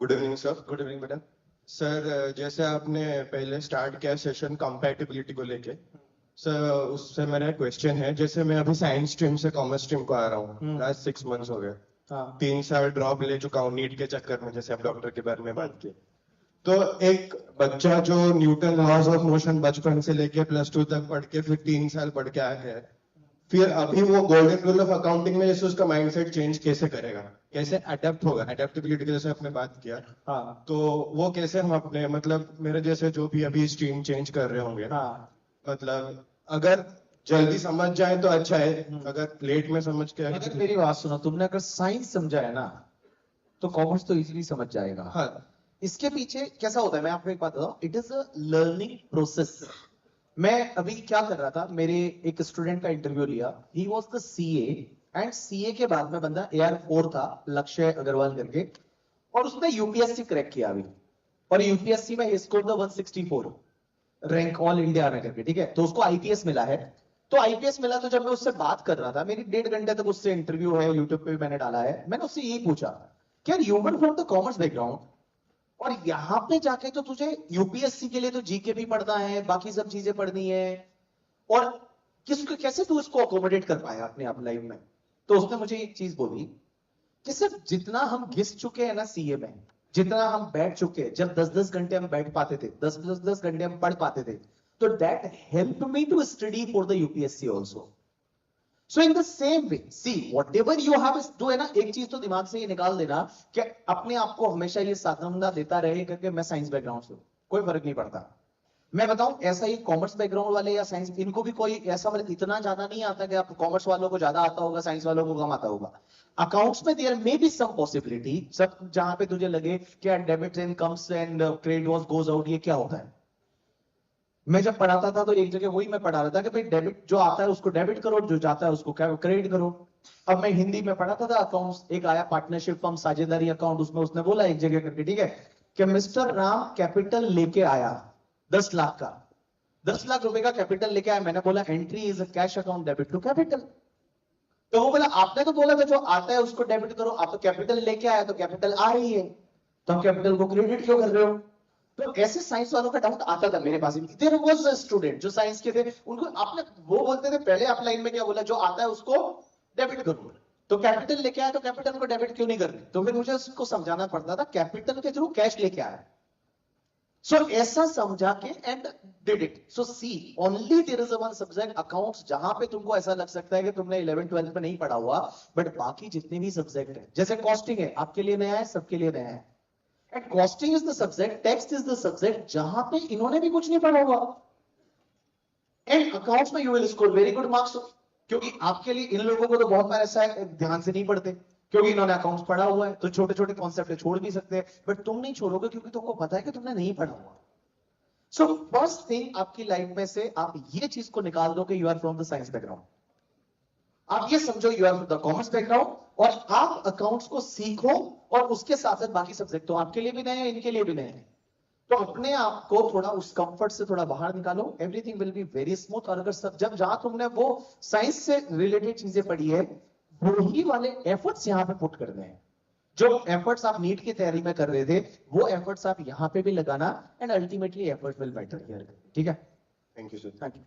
Good evening sir. Good evening madam. Sir जैसे आपने पहले स्टार्ट किया सेशन कंपैटिबिलिटी को लेके, सर उससे मेरा क्वेश्चन है, जैसे मैं अभी साइंस स्ट्रीम से कॉमर्स स्ट्रीम को आ रहा हूँ, लास्ट 6 मंथ्स हो गए। हाँ 3 साल ड्रॉप ले चुका हूँ नीट के चक्कर में, जैसे आप डॉक्टर के बारे में बात की। तो एक बच्चा जो न्यूटन लॉज ऑफ मोशन बचपन से लेके +2 तक पढ़ के फिर 3 साल पढ़ के आया है, फिर अभी वो गोल्डन रूल ऑफ अकाउंटिंग में जैसे उसका माइंडसेट चेंज कैसे करेगा, कैसे अडेप्ट होगा, अडेप्टेबिलिटी की जैसे आपने बात किया, हाँ तो वो कैसे हम अपने मतलब मेरे जैसे जो भी अभी स्ट्रीम चेंज कर रहे होंगे, हाँ मतलब अगर जल्दी समझ जाए तो अच्छा है, अगर लेट में समझ के अगर मेरी बात सुनो, तुमने अगर साइंस समझा है ना तो कॉमर्स तो इजीली समझ जाएगा। हाँ इसके पीछे कैसा होता है मैं आपको एक बात बताऊं, it is a learning process. मैं अभी क्या कर रहा था, मेरे एक स्टूडेंट का इंटरव्यू लिया, he was the CA, and CA के बाद में बंदा AR4 था, लक्ष्य अग्रवाल करके, और उसने यूपीएससी क्रैक किया अभी, और यूपीएससी में score the 164 rank all India में करके, ठीक है। तो उसको आईपीएस मिला है। तो आईपीएस मिला, तो जब मैं उससे बात कर रहा था, मेरी 1.5 घंटे तक उससे इंटरव्यू है, यूट्यूब पे भी मैंने डाला है, मैंने उससे यही पूछा कि यार human from the commerce background, और यहां पे जाके तो तुझे यूपीएससी के लिए तो जीके भी पढ़ना है, बाकी सब चीजें पढ़नी है, और किसको कैसे तू इसको अकोमोडेट कर पाया अपने आप लाइफ में। तो उसने मुझे एक चीज बोली कि सिर्फ जितना हम घिस चुके हैं ना सीए में, जितना हम बैठ चुके हैं, जब 10-10 घंटे हम बैठ पाते थे, 10-10 घंटे हम पढ़ पाते थे, तो that help me to study for the UPSC also. So in the same way see whatever you have, जो है ना, एक चीज तो दिमाग से ये निकाल देना कि अपने आप को हमेशा ये साधना देता रहे करके मैं साइंस बैकग्राउंड से हूं, कोई फर्क नहीं पड़ता। मैं बताऊं, ऐसा ही कॉमर्स बैकग्राउंड वाले या साइंस, इनको भी कोई ऐसा मतलब इतना ज्यादा नहीं आता कि आप कॉमर्स वालों को ज्यादा आता होगा, साइंस वालों को कम आता होगा। अकाउंट्स में there may be some possibility, सब जहां पे तुझे लगे कि debit and comes and credit was goes out, ये क्या होता है। मैं जब पढ़ाता था तो एक जगह वही मैं पढ़ा रहा था कि भाई डेबिट जो आता है उसको डेबिट करो, जो जाता है उसको क्रेडिट करो। अब मैं हिंदी में पढ़ाता था अकाउंट्स, एक आया पार्टनरशिप फर्म साझेदारी अकाउंट, उसमें उसने बोला एक जगह करके, ठीक है, कि मिस्टर राम कैपिटल लेके आया 10 लाख का, 10 लाख रुपए का कैपिटल लेके आया। मैंने बोला entry is a cash account debit to capital. तो वो बोला आपने तो बोला था जो आता है उसको डेबिट करो, आप तो कैपिटल लेके आया तो कैपिटल आ रही है, तो हम कैपिटल को क्रेडिट क्यों कर रहे हो। तो ऐसे साइंस वालों का डाउट आता था मेरे पास। देयर वाज अ स्टूडेंट जो साइंस के थे, उनको आपने वो बोलते थे पहले आप लाइन में क्या बोला, जो आता है उसको डेबिट करो, तो कैपिटल लेके आया तो कैपिटल को डेबिट क्यों नहीं कर रहे। तो फिर मुझे उसको समझाना पड़ता था कैपिटल के थ्रू कैश लेके आया। सो ऐसा समझा के and did it. So see only there is one subject accounts, जहां पे तुमको ऐसा लग सकता है कि तुमने 11th-12th में नहीं पढ़ा हुआ, बट बाकी जितने भी सब्जेक्ट है, जैसे कॉस्टिंग है आपके लिए नया है, सबके लिए नया है, and costing is the subject, tax is the subject जहां पे इन्होंने भी कुछ नहीं पढ़ा हुआ, एंड अकाउंट्स में you will score very good marks. क्योंकि आपके लिए, इन लोगों को तो बहुत बार ऐसा है ध्यान से नहीं पढ़ते, क्योंकि इन्होंने अकाउंट्स पढ़ा हुआ है, तो छोटे छोटे कॉन्सेप्ट छोड़ भी सकते हैं, बट तुम नहीं छोड़ोगे क्योंकि तुमको पता है कि तुमने नहीं पढ़ा हुआ। सो फर्स्ट थिंग आपकी लाइफ में से आप ये चीज को निकाल दो कि you are from the science background, आप ये समझो you are from the commerce background, और आप अकाउंट्स को सीखो, और उसके साथ साथ बाकी सब्जेक्ट तो आपके लिए भी नए हैं, इनके लिए भी नए हैं। तो अपने आप को थोड़ा उस कंफर्ट से थोड़ा बाहर निकालो, everything will be very smooth. और अगर सब जब जहां तुमने वो साइंस से रिलेटेड चीजें पढ़ी है, वही वाले एफर्ट्स यहाँ पे पुट करने हैं, जो एफर्ट्स आप नीट की तैयारी में कर रहे थे, वो एफर्ट्स आप यहाँ पे भी लगाना, and ultimately effort will matter here. ठीक है, thank you sir. Thank you.